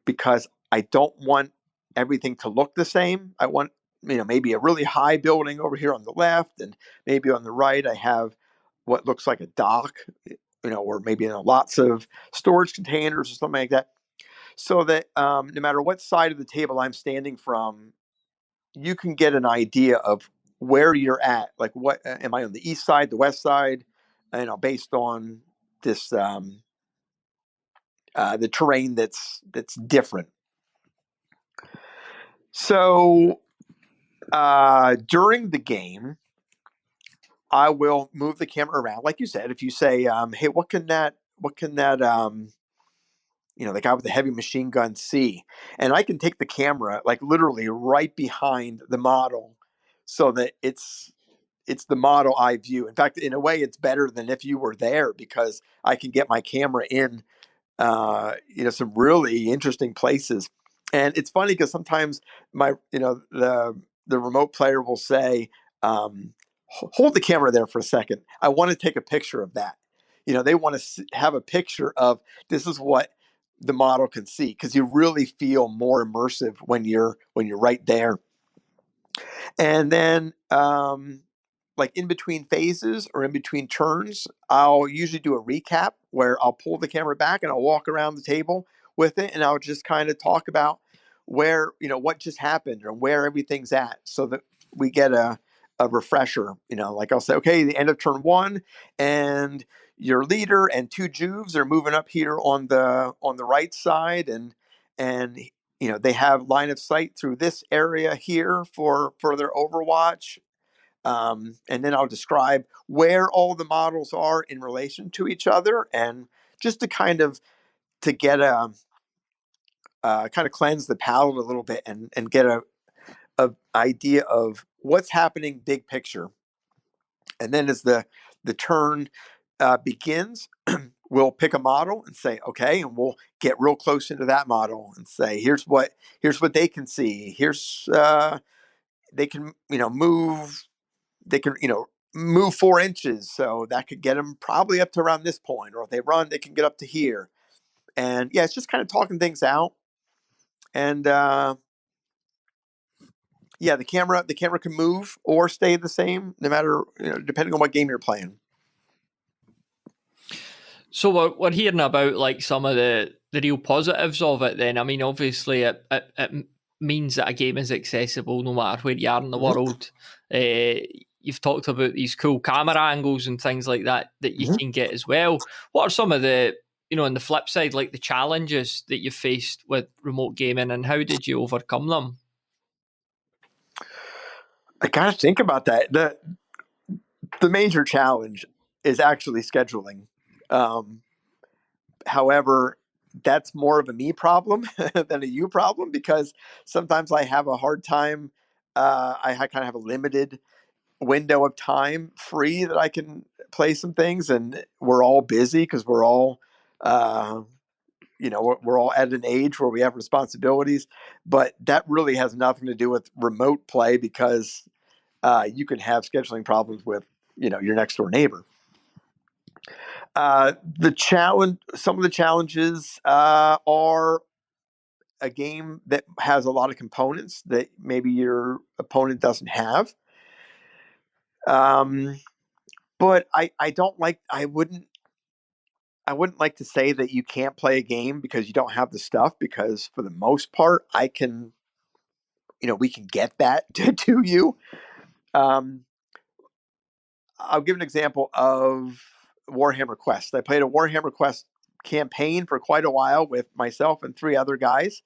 because I don't want everything to look the same. I want, maybe a really high building over here on the left, and maybe on the right I have what looks like a dock, or maybe lots of storage containers or something like that. So that no matter what side of the table I'm standing from, you can get an idea of where you're at. Like, what am I on the east side, the west side? Based on this, the terrain that's different. So during the game, I will move the camera around, like you said. If you say, "Hey, what can that the guy with the heavy machine gun see?" And I can take the camera like literally right behind the model, so that it's the model eye view. In fact, in a way, it's better than if you were there, because I can get my camera in some really interesting places. And it's funny because sometimes the remote player will say, hold the camera there for a second. I want to take a picture of that. They want to have a picture of this is what the model can see, because you really feel more immersive when you're right there. And then like in between phases or in between turns, I'll usually do a recap where I'll pull the camera back and I'll walk around the table with it, and I'll just kind of talk about where, what just happened or where everything's at, so that we get a refresher. Like I'll say, okay, the end of turn one, and your leader and two Juves are moving up here on the right side, and they have line of sight through this area here for their Overwatch. And then I'll describe where all the models are in relation to each other, and just to get a kind of cleanse the palate a little bit, and get a idea of what's happening big picture. And then as the turn begins, we'll pick a model and say, okay, and we'll get real close into that model and say, here's what they can see. Here's they can move. They can move 4 inches, so that could get them probably up to around this point. Or if they run, they can get up to here. And yeah, it's just kind of talking things out. And yeah, the camera can move or stay the same, no matter depending on what game you're playing. So we're hearing about like some of the real positives of it then. I mean, obviously it means that a game is accessible no matter where you are in the world. You've talked about these cool camera angles and things like that you can get as well. What are some of the, on the flip side, like the challenges that you've faced with remote gaming, and how did you overcome them? I gotta think about that. The major challenge is actually scheduling. However, that's more of a me problem than a you problem, because sometimes I have a hard time. I kind of have a limited window of time free that I can play some things, and we're all busy because we're all, we're all at an age where we have responsibilities. But that really has nothing to do with remote play, because you can have scheduling problems with your next door neighbor. Some of the challenges are a game that has a lot of components that maybe your opponent doesn't have. But I don't like, I wouldn't like to say that you can't play a game because you don't have the stuff, because for the most part, we can get that to you. I'll give an example of Warhammer Quest. I played a Warhammer Quest campaign for quite a while with myself and 3 other guys,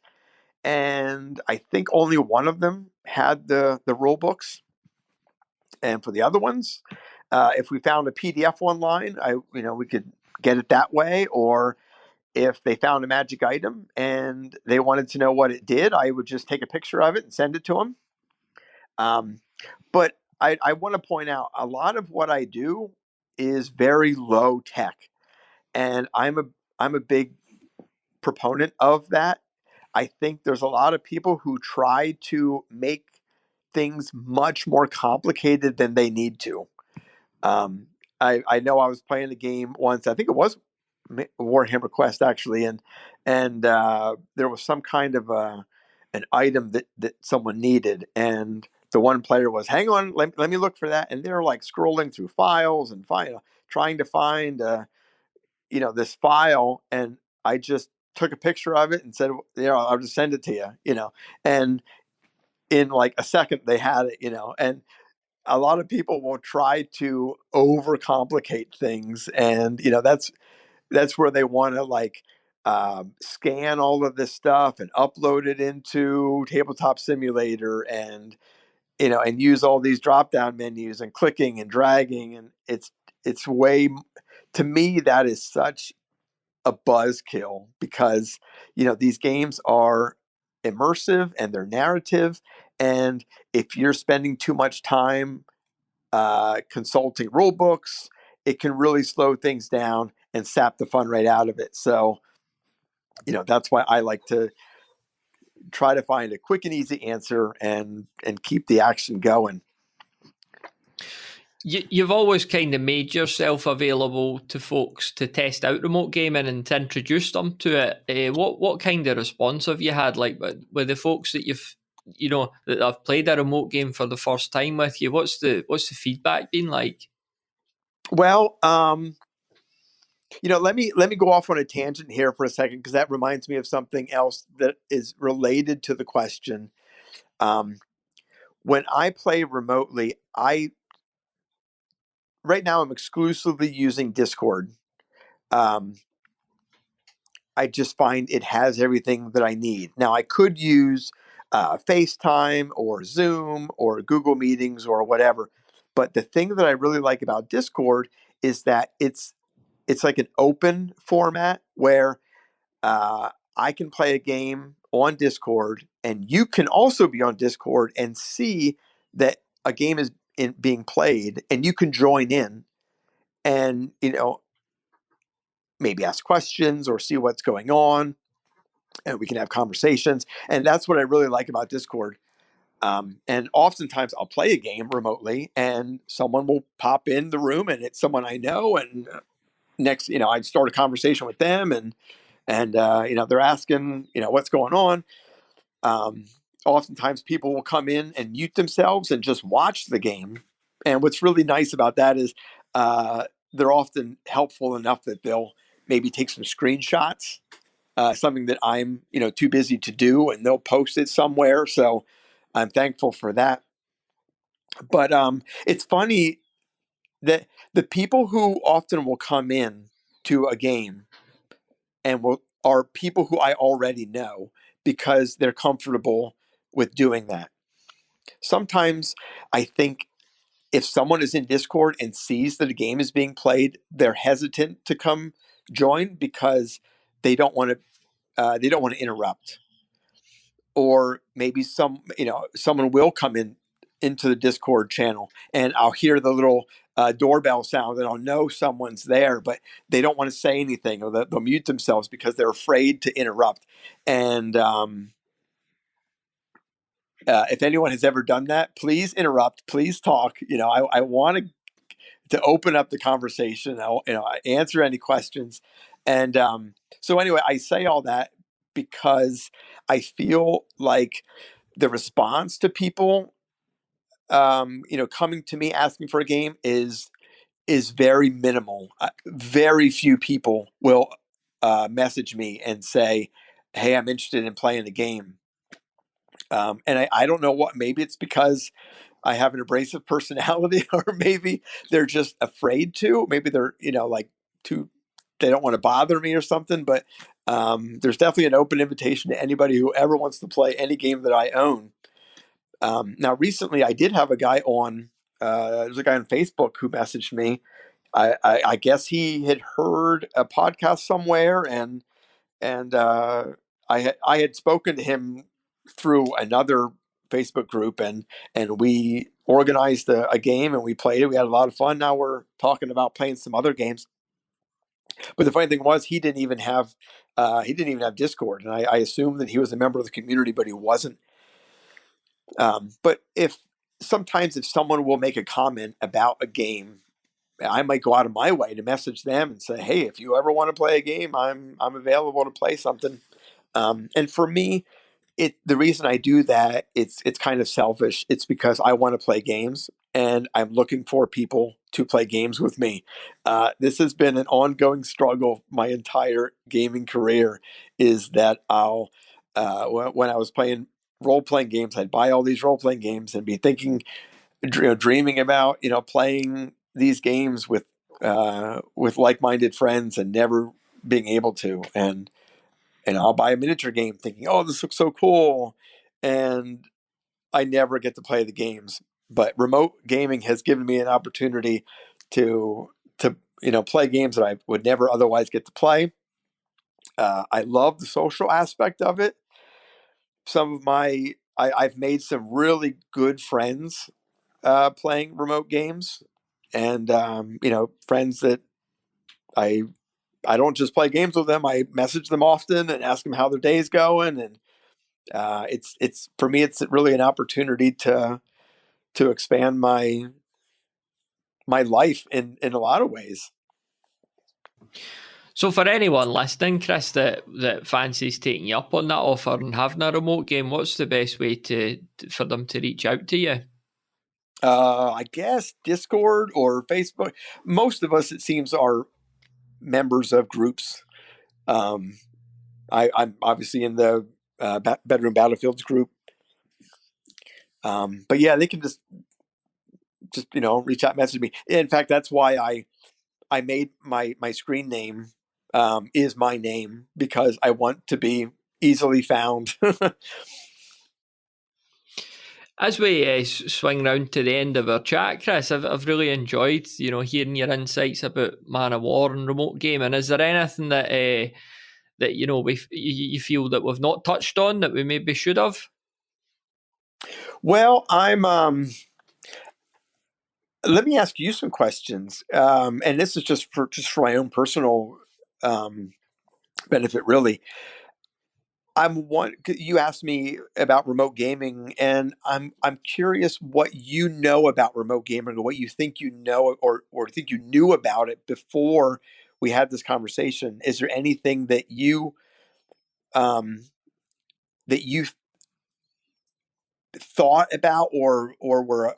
and I think only one of them had the rule books. And for the other ones, if we found a PDF online, we could get it that way. Or if they found a magic item and they wanted to know what it did, I would just take a picture of it and send it to them. But I want to point out, a lot of what I do is very low tech, and I'm a big proponent of that. I think there's a lot of people who try to make things much more complicated than they need to. I know I was playing a game once. I think it was Warhammer Quest actually, and there was some kind of an item that someone needed, and the one player was, hang on, let me look for that, and they're like scrolling through files and trying to find this file, and I just took a picture of it and said, I'll just send it to you, and in like a second they had it, and a lot of people will try to overcomplicate things, and that's where they want to like scan all of this stuff and upload it into Tabletop Simulator, and and use all these drop down menus and clicking and dragging, and it's way, to me, that is such a buzzkill, because these games are immersive and they're narrative, and if you're spending too much time consulting rule books, it can really slow things down and sap the fun right out of it. So, that's why I like to try to find a quick and easy answer and keep the action going. You've always kind of made yourself available to folks to test out remote gaming and to introduce them to it. What kind of response have you had, like with the folks that that have played a remote game for the first time with you? What's the feedback been like? Well, let me go off on a tangent here for a second, because that reminds me of something else that is related to the question. When I play remotely, right now I'm exclusively using Discord. I just find it has everything that I need. Now, I could use FaceTime or Zoom or Google Meetings or whatever, but the thing that I really like about Discord is that it's like an open format where I can play a game on Discord, and you can also be on Discord and see that a game is being played, and you can join in and maybe ask questions or see what's going on, and we can have conversations. And that's what I really like about Discord. And oftentimes I'll play a game remotely, and someone will pop in the room, and it's someone I know, and next, I'd start a conversation with them, and they're asking, what's going on. Oftentimes people will come in and mute themselves and just watch the game. And what's really nice about that is they're often helpful enough that they'll maybe take some screenshots, something that I'm, too busy to do, and they'll post it somewhere. So I'm thankful for that. But it's funny that the people who often will come in to a game and are people who I already know, because they're comfortable with doing that. Sometimes I think if someone is in Discord and sees that a game is being played, they're hesitant to come join because they don't want to interrupt. Or maybe someone will come into the Discord channel, and I'll hear the little doorbell sound, and I'll know someone's there, but they don't want to say anything, or they'll mute themselves because they're afraid to interrupt. And if anyone has ever done that, please interrupt, please talk. I want to open up the conversation. I'll answer any questions. And so anyway, I say all that because I feel like the response to people, coming to me asking for a game is very minimal. Very few people will message me and say, "Hey, I'm interested in playing a game." And I don't know what. Maybe it's because I have an abrasive personality, or maybe they're just afraid to. Maybe they're like too. They don't want to bother me or something. But there's definitely an open invitation to anybody who ever wants to play any game that I own. Now, recently, I did have a guy on. There's a guy on Facebook who messaged me. I guess he had heard a podcast somewhere, and I had spoken to him through another Facebook group, and we organized a game, and we played it. We had a lot of fun. Now we're talking about playing some other games. But the funny thing was, he didn't even have Discord, and I assumed that he was a member of the community, but he wasn't. But sometimes if someone will make a comment about a game, I might go out of my way to message them and say, "Hey, if you ever want to play a game, I'm available to play something." And for me, the reason I do that, it's kind of selfish. It's because I want to play games, and I'm looking for people to play games with me. This has been an ongoing struggle my entire gaming career. Is that when I was playing role playing games, I'd buy all these role playing games and be thinking, dreaming about playing these games with like minded friends, and never being able to. And I'll buy a miniature game thinking, "Oh, this looks so cool," and I never get to play the games. But remote gaming has given me an opportunity to play games that I would never otherwise get to play. I love the social aspect of it. I've made some really good friends playing remote games, and friends that I I don't just play games with them. I message them often and ask them how their day's going, and It's for me, it's really an opportunity to expand my life in a lot of ways. So for anyone listening, Chris, that fancies taking you up on that offer and having a remote game, what's the best way for them to reach out to you? I guess Discord or Facebook. Most of us, it seems, are members of groups. I'm obviously in the Bedroom Battlefields group. But yeah, they can just reach out, message me. In fact, that's why I made my screen name is my name, because I want to be easily found. As we swing round to the end of our chat, Chris, I've really enjoyed hearing your insights about Man of War and remote gaming. Is there anything that you feel that we've not touched on that we maybe should have? Well, let me ask you some questions, and this is just for my own personal benefit, really. You asked me about remote gaming, and I'm curious what you know about remote gaming, or what you think you know, or think you knew about it before we had this conversation. Is there anything that um, you thought about, or were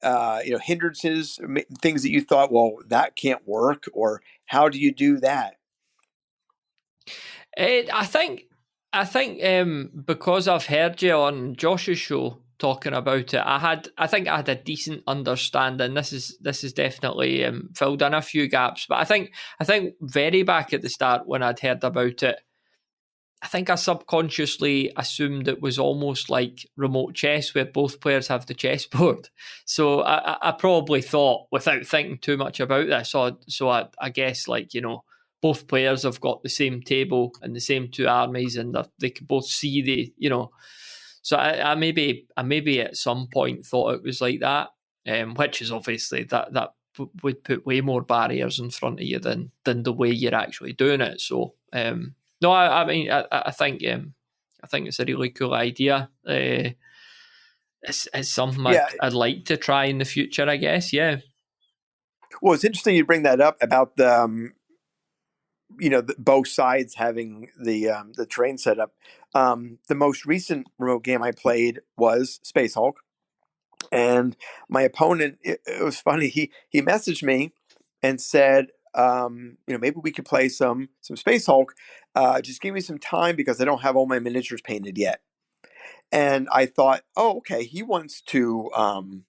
hindrances, things that you thought, well, that can't work, or how do you do that? I think because I've heard you on Josh's show talking about it, I think I had a decent understanding. This is definitely filled in a few gaps, but I think very back at the start when I'd heard about it, I think I subconsciously assumed it was almost like remote chess, where both players have the chessboard. So I probably thought, without thinking too much about this, so I guess, both players have got the same table and the same two armies, and they can both see So I maybe at some point thought it was like that, which is obviously that would put way more barriers in front of you than the way you're actually doing it. So. No, I mean, I think it's a really cool idea. It's something Yeah. I'd like to try in the future, I guess. Yeah. Well, it's interesting you bring that up about both sides having the terrain set up. The most recent remote game I played was Space Hulk, and my opponent. It was funny. He messaged me and said, maybe we could play some Space Hulk. Just give me some time because I don't have all my miniatures painted yet. And I thought, oh, okay, he wants to host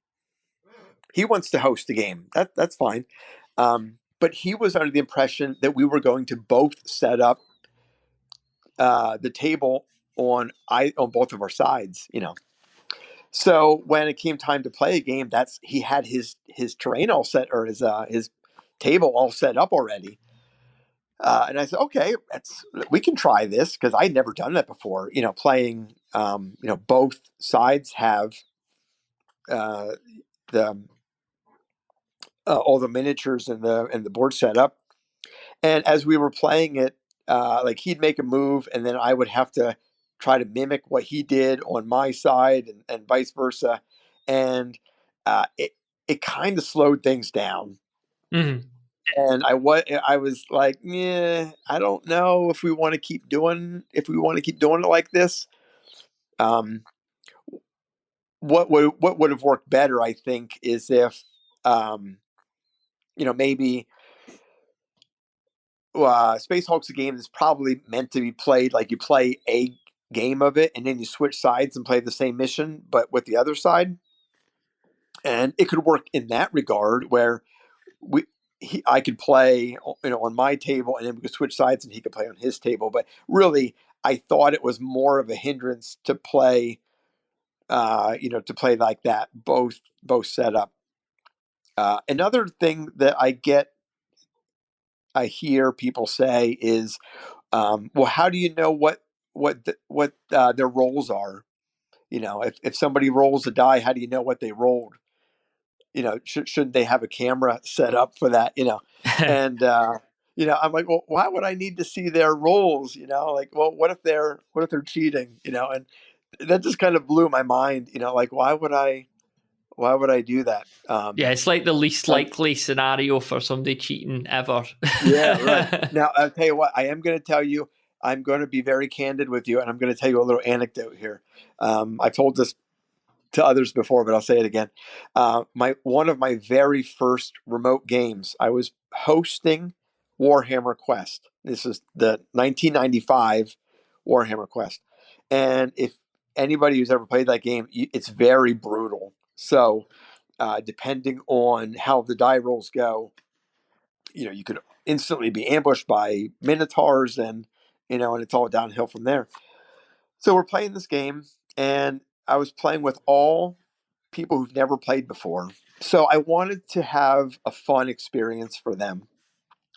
the game. That's fine. But he was under the impression that we were going to both set up the table on both of our sides. So when it came time to play a game, he had his terrain all set, or his table all set up already. And I said, okay, we can try this, because I'd never done that before. Playing, both sides have the all the miniatures and the board set up. And as we were playing it, like he'd make a move, and then I would have to try to mimic what he did on my side, and vice versa. And it kind of slowed things down. Mm-hmm. And I was like, yeah, I don't know if we want to keep doing it like this. Um, what would have worked better, I think, is if maybe Space Hulk's a game that's probably meant to be played like you play a game of it, and then you switch sides and play the same mission, but with the other side. And it could work in that regard, where I could play, on my table, and then we could switch sides, and he could play on his table. But really, I thought it was more of a hindrance to play, to play like that, both set up. Another thing that I hear people say is, well, how do you know what their roles are? If somebody rolls a die, how do you know what they rolled? Shouldn't they have a camera set up for that? And I'm like, well, why would I need to see their roles? Like, well, what if they're cheating? And that just kind of blew my mind. Like, why would I do that? Yeah, it's like the least And likely scenario for somebody cheating ever. yeah, right. Now I'll tell you what. I am going to tell you. I'm going to be very candid with you, and I'm going to tell you a little anecdote here. I've told this to others before, but I'll say it again. My one of my very first remote games, I was hosting Warhammer Quest. This is the 1995 Warhammer Quest, and if anybody who's ever played that game, it's very brutal. So, depending on how the die rolls go, you could instantly be ambushed by minotaurs, and it's all downhill from there. So we're playing this game, and I was playing with all people who've never played before. So I wanted to have a fun experience for them.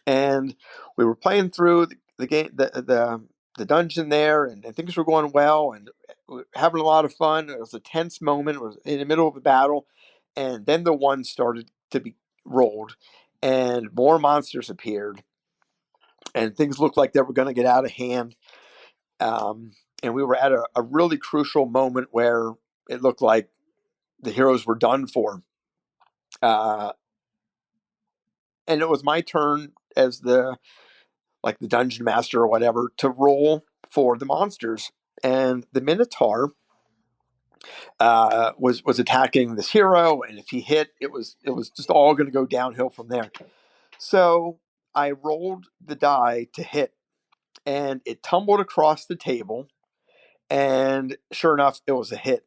And we were playing through the game, the dungeon there, and things were going well, and we were having a lot of fun. It was a tense moment. It was in the middle of a battle, and then the one started to be rolled, and more monsters appeared, and things looked like they were going to get out of hand. Um, and we were at a really crucial moment where it looked like the heroes were done for. Uh, and it was my turn as the dungeon master or whatever to roll for the monsters. And the Minotaur was attacking this hero, and if he hit, it was just all going to go downhill from there. So I rolled the die to hit, and it tumbled across the table, and sure enough, it was a hit.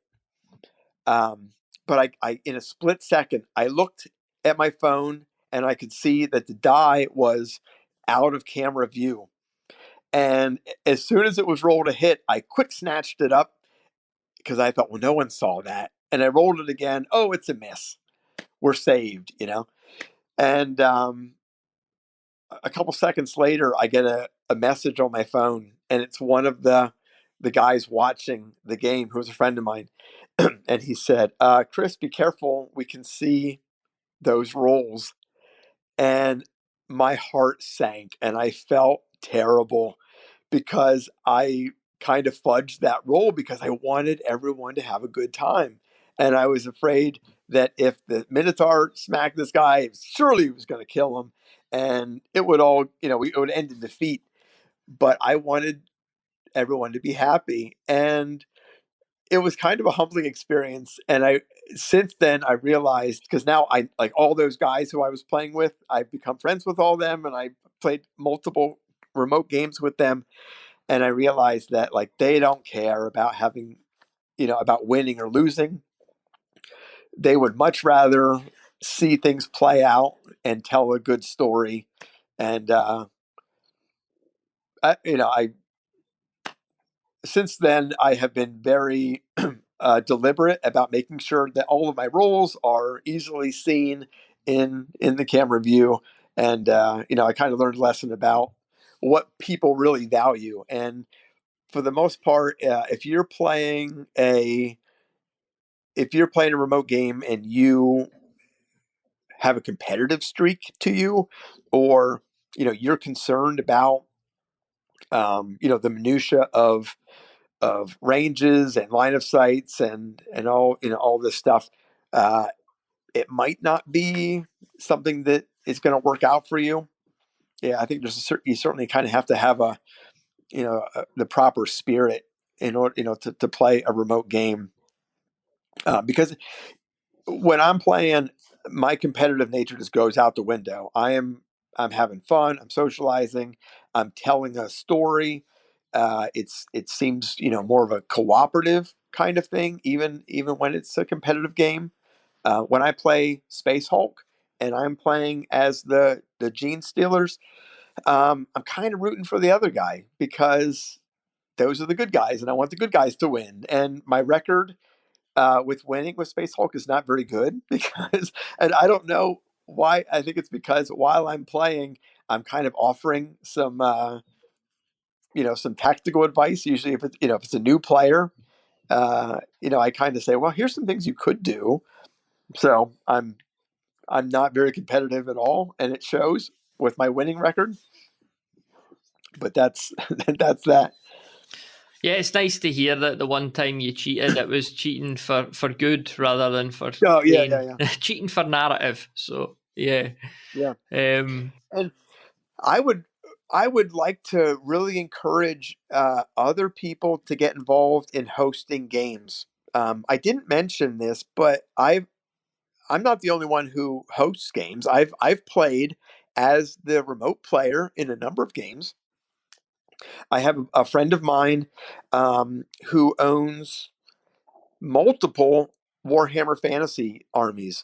Um, but I, in a split second, I looked at my phone, and I could see that the die was out of camera view. And as soon as it was rolled a hit, I quick snatched it up because I thought, well, no one saw that. And I rolled it again. Oh, it's a miss. We're saved. And a couple seconds later, I get a message on my phone, and it's one of the guys watching the game who was a friend of mine. And he said, Chris, be careful. We can see those rolls. And my heart sank, and I felt terrible because I kind of fudged that roll because I wanted everyone to have a good time. And I was afraid that if the Minotaur smacked this guy, surely he was going to kill him. And it would all, it would end in defeat. But I wanted everyone to be happy. And it was kind of a humbling experience. And since then, I realized, because now I like all those guys who I was playing with, I've become friends with all them, and I played multiple remote games with them. And I realized that like they don't care about about winning or losing. They would much rather see things play out and tell a good story. And I since then I have been very deliberate about making sure that all of my roles are easily seen in the camera view. And I kind of learned a lesson about what people really value. And for the most part, if you're playing a remote game and you have a competitive streak to you, or you're concerned about the minutia of ranges and line of sights and all this stuff, uh, it might not be something that is going to work out for you. Yeah, I think you certainly kind of have to have the proper spirit in order to play a remote game, because when I'm playing, my competitive nature just goes out the window. I'm having fun. I'm socializing. I'm telling a story. It seems more of a cooperative kind of thing, even when it's a competitive game. When I play Space Hulk and I'm playing as the Gene Stealers, I'm kind of rooting for the other guy because those are the good guys, and I want the good guys to win. And my record with winning with Space Hulk is not very good because, and I don't know why. I think it's because while I'm playing, I'm kind of offering some tactical advice. Usually, if it's a new player, I kind of say, well, here's some things you could do. So I'm not very competitive at all, and it shows. with my winning record. But that's that's that. Yeah, it's nice to hear that the one time you cheated, it was cheating for good rather than for gain. Cheating for narrative. So yeah. And I would like to really encourage other people to get involved in hosting games. I didn't mention this, but I'm not the only one who hosts games. I've played as the remote player in a number of games. I have a friend of mine who owns multiple Warhammer Fantasy armies,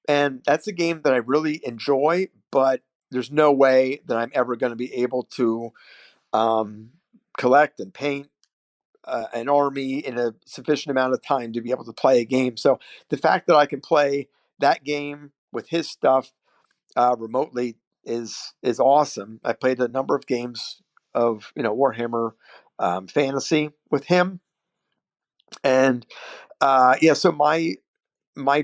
and that's a game that I really enjoy. But there's no way that I'm ever going to be able to collect and paint an army in a sufficient amount of time to be able to play a game. So the fact that I can play that game with his stuff remotely is awesome. I played a number of games of Warhammer Fantasy with him, and so my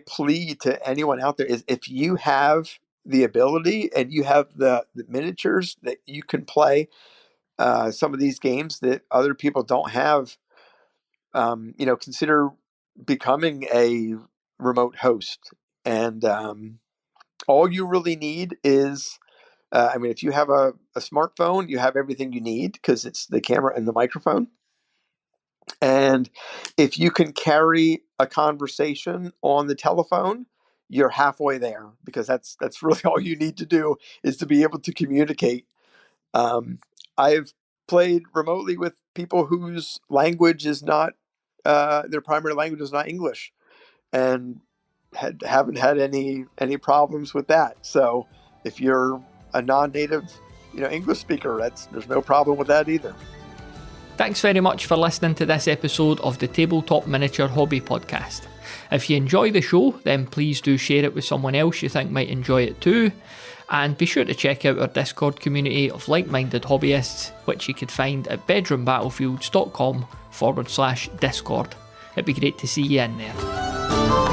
plea to anyone out there is, if you have the ability and you have the miniatures that you can play some of these games that other people don't have, consider becoming a remote host. And all you really need is, if you have a smartphone, you have everything you need because it's the camera and the microphone. And if you can carry a conversation on the telephone, you're halfway there, because that's really all you need to do, is to be able to communicate. I've played remotely with people whose language is not, their primary language is not English, and haven't had any problems with that. So if you're a non-native, English speaker, there's no problem with that either. Thanks very much for listening to this episode of the Tabletop Miniature Hobby Podcast. If you enjoy the show, then please do share it with someone else you think might enjoy it too. And be sure to check out our Discord community of like-minded hobbyists, which you could find at bedroombattlefields.com/Discord. It'd be great to see you in there.